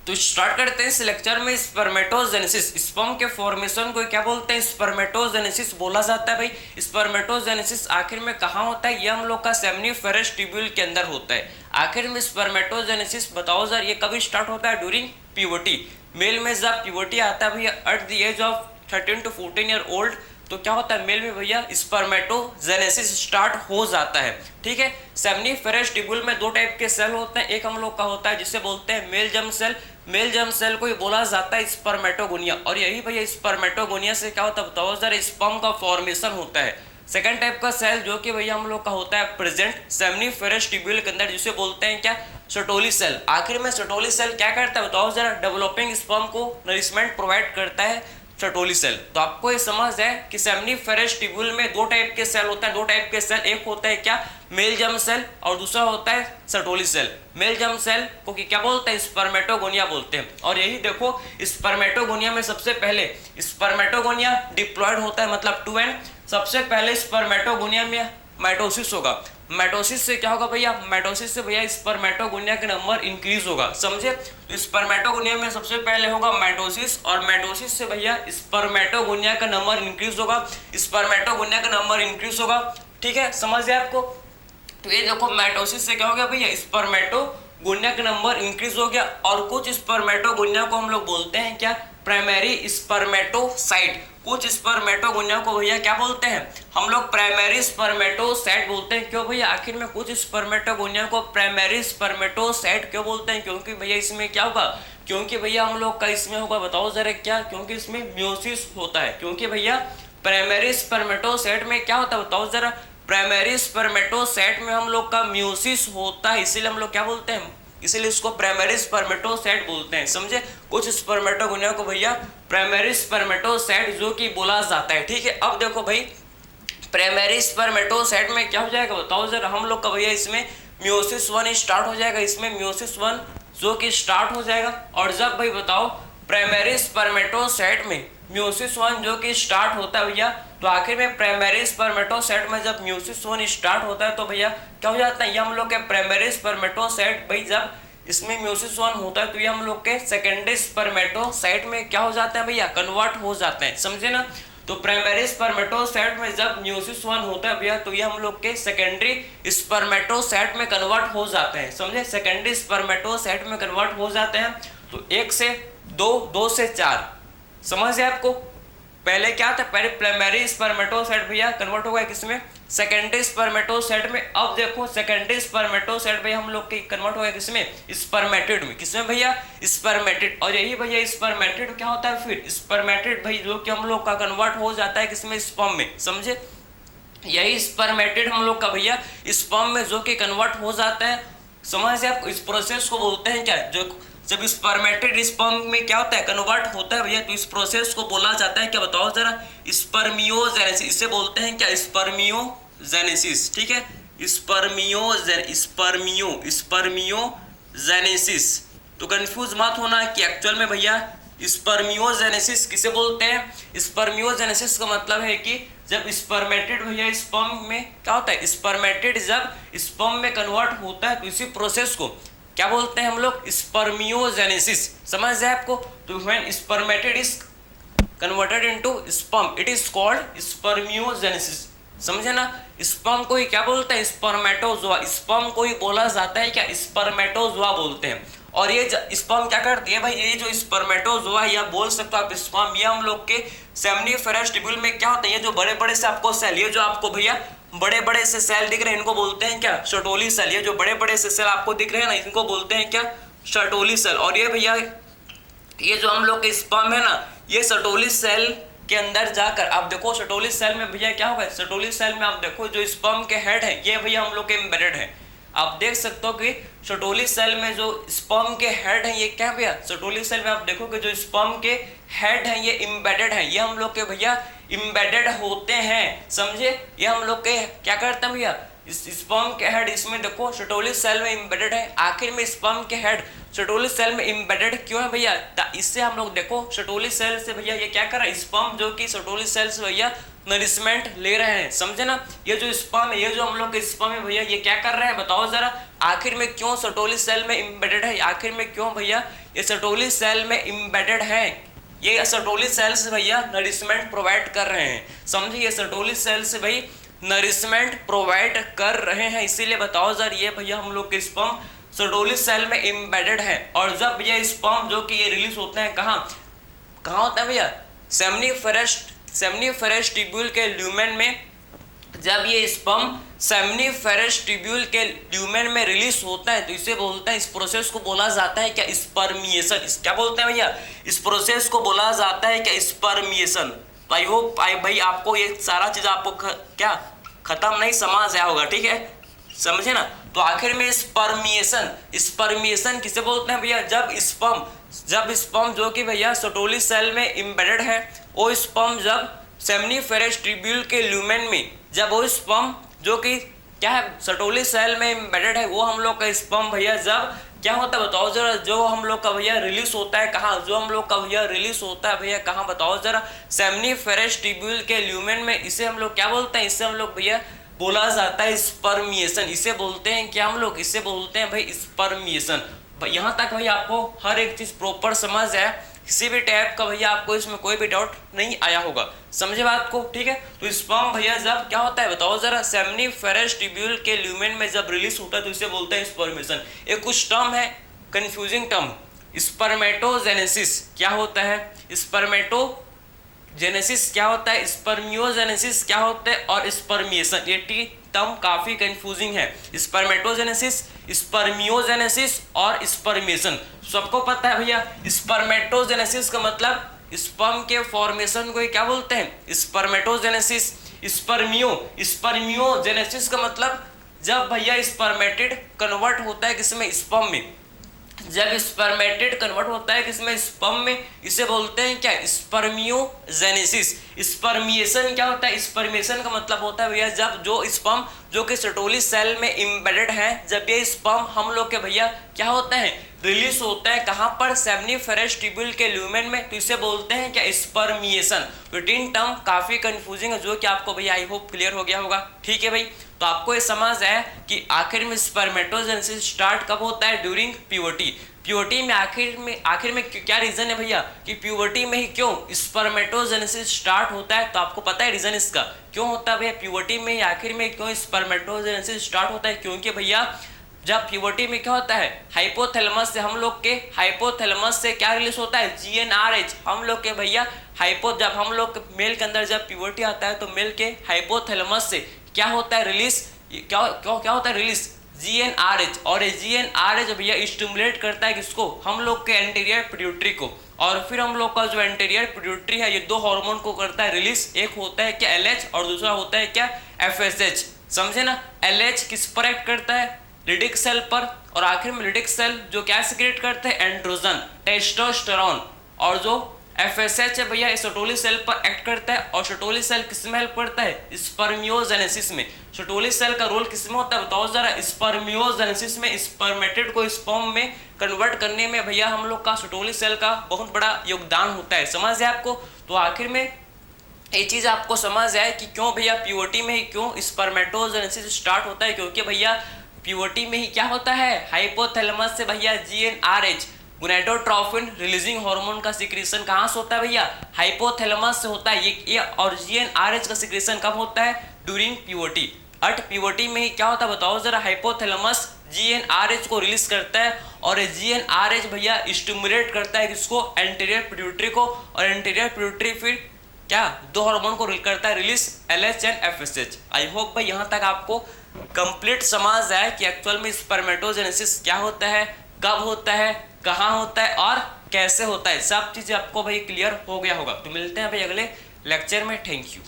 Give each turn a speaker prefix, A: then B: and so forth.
A: तो स्टार्ट करते हैं इस लेक्चर में स्पर्मेटोजेनेसिस। स्पर्म के फॉर्मेशन को क्या बोलते हैं? स्पर्मेटोजेनेसिस बोला जाता है भाई। स्पर्मेटोजेनेसिस आखिर में कहाँ होता है? ये हम लोग का सेमिनिफेरस ट्यूब्यूल के अंदर होता है। आखिर में स्पर्मेटोजेनेसिस बताओ सर ये कभी स्टार्ट होता है? During puberty. मेल में जब प्यूबर्टी आता है भैया at the age of 13 to 14 year old, तो क्या होता है मेल में भैया स्पर्मेटोजेनेसिस स्टार्ट हो जाता है। ठीक है। सेमिनिफेरस ट्यूब्यूल में दो टाइप के सेल होते हैं। एक हम लोग का होता है जिसे बोलते हैं male germ cell. Male germ cell को ही बोला जाता है स्पर्मेटोगोनिया, और यही भैया स्पर्मेटोगोनिया से क्या होता है बताओ जरा? स्पर्म का फॉर्मेशन होता है। सेकंड टाइप का सेल जो कि भैया हम लोग का होता है प्रेजेंट सेमिनिफेरस ट्यूब्यूल के अंदर, जिसे बोलते हैं क्या? Sertoli cell. आखिर में सर्टोली सेल क्या करता है बताओ जरा? डेवलपिंग स्पर्म को नरिशमेंट प्रोवाइड करता है सर्टोली सेल। तो आपको ये समझ है कि सेमिनिफेरस ट्यूब्यूल में दो टाइप के सेल होते हैं। दो टाइप के सेल, एक होता है क्या? मेल जर्म सेल, और दूसरा होता है Sertoli cell. Male germ cell को क्या बोलते हैं? स्पर्मेटोगोनिया बोलते हैं। और यही देखो स्पर्मेटोगोनिया में सबसे पहले स्पर्मेटोगोनिया डिप्लॉयड होता है, मतलब 2n। सबसे पहले स्पर्मेटोगोनिया में माइटोसिस होगा। माइटोसिस से क्या होगा भैया? माइटोसिस से भैया स्पर्मेटोगोनिया का नंबर इंक्रीज होगा, समझे? तो स्पर्मेटोगोनिया में सबसे पहले होगा माइटोसिस, और माइटोसिस से भैया स्पर्मेटोगोनिया का नंबर इंक्रीज होगा। स्पर्मेटोगोनिया का नंबर इंक्रीज होगा। ठीक है, समझ गए आपको? तो ये देखो माइटोसिस से क्या हो गया भैया? स्पर्मेटोगोनिया का नंबर इंक्रीज हो गया। और कुछ स्पर्मेटोगोनिया को हम लोग बोलते हैं क्या? Primary spermatocyte. कुछ स्पर्मेटोगोनिया को भैया क्या बोलते हैं हम लोग? प्राइमरी स्पर्मेटोसाइट बोलते हैं। क्यों भैया? आखिर में कुछ स्पर्मेटोगोनिया को प्राइमरी स्पर्मेटोसाइट क्यों बोलते हैं? क्योंकि भैया इसमें क्या होगा? क्योंकि भैया हम लोग का इसमें होगा बताओ जरा क्या? क्योंकि इसमें म्यूसिस होता है। क्योंकि भैया प्राइमरी स्पर्मेटोसाइट में क्या होता है बताओ जरा? प्राइमरी स्पर्मेटोसाइट में हम लोग का म्यूसिस होता है, इसीलिए हम लोग क्या बोलते हैं? इसीलिए इसको प्राइमरी स्पर्मेटोसाइट बोलते हैं, समझे? कुछ स्पर्मेटोगोनिया को भैया प्राइमरी स्पर्मेटोसाइट जो कि बोला जाता है। ठीक है। अब देखो भाई प्राइमरी स्पर्मेटोसाइट में क्या हो जाएगा बताओ जरा? हम लोग का भैया इसमें म्यूसिस 1 स्टार्ट हो जाएगा। इसमें म्यूसिस 1 जो कि स्टार्ट हो जाएगा। और जब भाई बताओ प्राइमरी स्पर्मेटोसाइट में म्यूसिस 1 जो कि स्टार्ट होता है भैया, तो आखिर में प्राइमरी स्पर्मेटोसाइट में जब म्यूसिस 1 स्टार्ट होता है तो भैया क्या हो जाता है? ये हम लोग के प्राइमरी स्पर्मेटोसाइट भाई जब इसमें म्यूसिस 1 होता है तो ये हम लोग के सेकेंडरी स्पर्मेटोसाइट में क्या हो जाता है भैया? कन्वर्ट हो जाते हैं, समझे ना? तो प्राइमरी स्पर्मेटोसाइट में जब म्यूसिस 1 होता है भैया तो ये हम लोग के सेकेंडरी स्पर्मेटोसाइट में कन्वर्ट हो जाते हैं, समझे? सेकेंडरी स्पर्मेटोसाइट में कन्वर्ट हो जाते हैं। तो 1 से 2, 2 से 4, समझ गए आपको? पहले क्या था? पहले प्राइमरी स्पर्मेटोसाइट भैया कन्वर्ट हो गया किसमें? सेकेंडरी स्पर्मेटोसाइट में। अब देखो सेकेंडरी स्पर्मेटोसाइट भैया हम लोग के कन्वर्ट हो गया किसमें? स्पर्मेटिड में। किसमें भैया? स्पर्मेटिड। और यही भैया स्पर्मेटिड क्या होता है फिर? स्पर्मेटिड भाई जो कि हम लोग का कन्वर्ट हो जाता है किसमें? स्पर्म में, समझे? यही स्पर्मेटिड हम लोग का भैया स्पर्म में जो कि कन्वर्ट हो जाता है, समझ से आप? इस प्रोसेस को बोलते हैं क्या? जो जब स्पर्मेटिड स्पर्म में क्या होता है? कन्वर्ट होता है भैया, तो इस प्रोसेस को बोला जाता है क्या बताओ जरा? स्पर्मियोजेनेसिस। इसे बोलते हैं क्या? स्पर्मियोजेनेसिस। ठीक है, स्पर्मियोजेनेसिस। तो कंफ्यूज मत होना कि एक्चुअल में भैया स्पर्मियोजेनेसिस किसे बोलते हैं? स्पर्मियोजेनेसिस का मतलब है कि जब स्पर्मेटिड भैया स्पर्म में क्या होता है? स्पर्मेटिड जब स्पर्म में कन्वर्ट होता है तो इसी प्रोसेस को क्या बोलते हैं हम लोग? स्पर्मियोजेनेसिस। समझ जाए आपको? तो when spermatid is converted into sperm it is called spermiogenesis, समझे ना? स्पर्म को ही क्या बोलते हैं? स्पर्मेटोजोआ। स्पर्म को ही बोला जाता है क्या? स्पर्मेटोजोआ बोलते हैं। और ये स्पर्म क्या करती है भाई? ये जो स्पर्मेटोजोआ या बोल सकते हो आप स्पर्म, ये हम लोग के सेमिनिफेरस ट्यूब्यूल में क्या होता है? ये जो बड़े बड़े से आपको सेल, ये जो आपको भैया बड़े बड़े से सेल दिख रहे हैं इनको बोलते हैं क्या? Sertoli cell. ये जो बड़े बड़े से सेल आपको दिख रहे हैं ना इनको बोलते हैं क्या? Sertoli cell. और ये भैया ये जो हम लोग के स्पर्म है ना, ये सर्टोली सेल के अंदर जाकर आप देखो सर्टोली सेल में भैया क्या होगा? सर्टोली सेल में आप देखो जो स्पर्म के हेड है ये भैया हम लोग के एम्बेडेड है। आप देख सकते हो कि सर्टोली सेल में जो स्पर्म के हेड है ये क्या भैया? सर्टोली सेल में आप देखोगे जो स्पर्म के हेड है ये एम्बेडेड है। ये हम लोग के भैया एम्बेडेड होते हैं, समझे? ये हम लोग के क्या करते हैं भैया? इस स्पर्म के हेड इसमें देखो सर्टोली सेल में एम्बेडेड है। आखिर में स्पर्म के हेड सर्टोली सेल में एम्बेडेड क्यों है भैया? इससे हम लोग देखो सर्टोली सेल से भैया ये क्या कर रहा है? स्पर्म जो कि सर्टोली सेल से भैया नरिशमेंट ले रहे हैं, समझे ना? ये जो स्पर्म है, ये जो हम लोग के स्पर्म है भैया ये क्या कर रहे हैं बताओ जरा? आखिर में क्यों सर्टोली सेल में एम्बेडेड है? आखिर में क्यों भैया ये सर्टोली सेल में इम्बेडेड है। ये सर्टोली सेल से भैया नरिशमेंट प्रोवाइड कर रहे हैं। समझिए, सर्टोली सेल से भाई नरिशमेंट प्रोवाइड कर रहे हैं। इसीलिए बताओ सर, ये भैया हम लोग के स्पर्म सर्टोली सेल में इम्बेडेड है। और जब ये स्पर्म जो कि ये रिलीज होते हैं कहाँ होता है भैया? सेमनीफेरस ट्यूब्यूल के ल्यूमेन में। जब ये स्पर्म सेमनीफेरस ट्यूब्यूल के ल्यूमेन में रिलीज होता है तो इसे बोलते हैं, इस प्रोसेस को बोला जाता है क्या? स्पर्मिएशन। क्या बोलते हैं भैया? इस प्रोसेस को बोला जाता है क्या? स्पर्मिएशन। तो आई होप भाई आपको ये सारा चीज आपको क्या खत्म नहीं समझ आया होगा, ठीक है, समझे ना? तो आखिर में स्पर्मिएशन किसे बोलते हैं भैया? जब स्पर्म जो कि भैया सर्टोली सेल में इम्बेडेड है, वो स्पर्म जब सेमनीफेरस ट्यूब्यूल के ल्यूमेन में, जब वो स्पर्म जो कि क्या है सर्टोली सेल में इम्बेडेड है, वो हम लोग का स्पर्म भैया जब क्या होता है बताओ जरा? जो हम लोग का भैया रिलीज होता है कहाँ? जो हम लोग का भैया रिलीज होता है भैया कहाँ बताओ जरा? सेमनीफेरस ट्यूब्यूल के ल्यूमेन में। इसे हम लोग क्या बोलते हैं? इसे हम लोग भैया बोला जाता है स्पर्मिएशन। इसे बोलते हैं क्या हम लोग? इसे बोलते हैं भाई स्पर्मिएशन। यहाँ तक भाई आपको हर एक चीज प्रॉपर समझ आया, किसी भी टाइप का भैया आपको इसमें कोई भी डाउट नहीं आया होगा, समझे बात को, ठीक है? तो स्पर्म भैया जब क्या होता है बताओ जरा? सेमनीफेरस ट्यूब्यूल के ल्यूमेन में जब रिलीज होता है तो इसे बोलते हैं स्पर्मिएशन। एक कुछ टर्म है, कंफ्यूजिंग टर्म, स्पर्मेटोजेनेसिस। क्या होता है स्पर्मेटोजेनेसिस? क्या होता है स्पर्मियोजेनेसिस? क्या होता है और स्पर्मिएशन? ये टर्म काफी कंफ्यूजिंग है। स्पर्मेटोजेनेसिस, स्पर्मियोजेनेसिस और स्पर्मिएशन सबको पता है भैया। स्पर्मेटोजेनेसिस का मतलब स्पर्म के फॉर्मेशन को क्या बोलते हैं? स्पर्मेटोजेनेसिस। स्पर्मियोजेनेसिस का मतलब जब भैया स्पर्मेटिड कन्वर्ट होता है किसमें? स्पर्म में। जब स्पर्मेटिड कन्वर्ट होता है किसमें? स्पर्म में, इसे बोलते हैं क्या? स्पर्मियोजेनेसिस। स्पर्मिएशन क्या होता है? स्पर्मिएशन का मतलब होता है भैया जब जो स्पर्म जो कि सर्टोली सेल में इम्बेडेड है, जब ये स्पर्म हम लोग के भैया क्या होता है? रिलीज होता है कहाँ पर? सेमनीफेरस ट्यूब्यूल के ल्यूमेन में, तो इसे बोलते हैं क्या? स्पर्मिएशन। तो तीन टर्म काफी कंफ्यूजिंग है, जो कि आपको भैया आई होप क्लियर हो गया होगा, ठीक है भाई? तो आपको ये समझ आया कि आखिर में स्पर्मेटोजेनेसिस स्टार्ट कब होता है? During puberty. प्यूबर्टी में आखिर में क्या रीजन है भैया कि प्यूबर्टी में ही क्यों स्पर्मेटोजेनेसिस स्टार्ट होता है? तो आपको पता है रीजन इसका क्यों होता है भैया? प्यूबर्टी में ही आखिर में क्यों स्पर्मेटोजेनेसिस स्टार्ट होता है? क्योंकि भैया जब प्यूबर्टी में क्या होता है? हाइपोथैलेमस से हम लोग के हाइपोथैलेमस से क्या रिलीज होता है? GnRH। हम लोग के भैया जब हम लोग मेल के अंदर जब प्यूबर्टी आता है तो मेल के हाइपोथैलेमस से क्या होता है रिलीज? क्या होता है रिलीज? GnRH। और GnRH भैया स्टिमुलेट करता है किसको? हम लोग के एंटीरियर पिट्यूटरी को। और फिर हम लोग का जो एंटीरियर पिट्यूटरी है ये दो हार्मोन को करता है रिलीज। एक होता है क्या? LH और दूसरा होता है क्या? FSH। समझे ना? LH किस पर एक्ट करता है? लिडिक सेल पर। और आखिर में लिडिक सेल जो क्या सिक्रेट करते हैं? Androgen, testosterone. और जो FSH है भैया सर्टोली सेल पर एक्ट करता है। और सर्टोली सेल किस में हेल्प करता है? स्पर्मियोजेनेसिस में। सर्टोली सेल का रोल किस में होता है बताओ जरा? स्पर्मियोजेनेसिस में। स्पर्मेटिड को स्पर्म में कन्वर्ट करने में भैया हम लोग का सर्टोली सेल का बहुत बड़ा योगदान होता है, समझ है आपको? तो आखिर में ये चीज आपको समझ आए कि क्यों भैया प्यूबर्टी में ही क्यों स्पर्मेटोजेनेसिस स्टार्ट होता है? क्योंकि भैया प्यूबर्टी में ही क्या होता है? हाइपोथैलेमस से भैया GnRH गोनाडोट्रोफिन रिलीजिंग हार्मोन का सिक्रेशन कहाँ से होता है भैया? हाइपोथैलेमस से होता है ये। और GnRH का सिक्रेशन कब होता है? During puberty. अट प्यूबर्टी में ही क्या होता है बताओ जरा? हाइपोथैलेमस GnRH को रिलीज करता है। और GnRH भैया स्टिमुलेट करता है किसको? एंटीरियर पिट्यूटरी को। और एंटीरियर पिट्यूटरी फिर क्या दो हार्मोन को करता है release? LH and FSH। I hope भाई यहाँ तक आपको कंप्लीट समझ आया कि एक्चुअल में स्पर्मेटोजेनेसिस क्या होता है, कब होता है, कहाँ होता है और कैसे होता है। सब चीजें आपको भाई क्लियर हो गया होगा। तो मिलते हैं भाई अगले लेक्चर में। Thank you.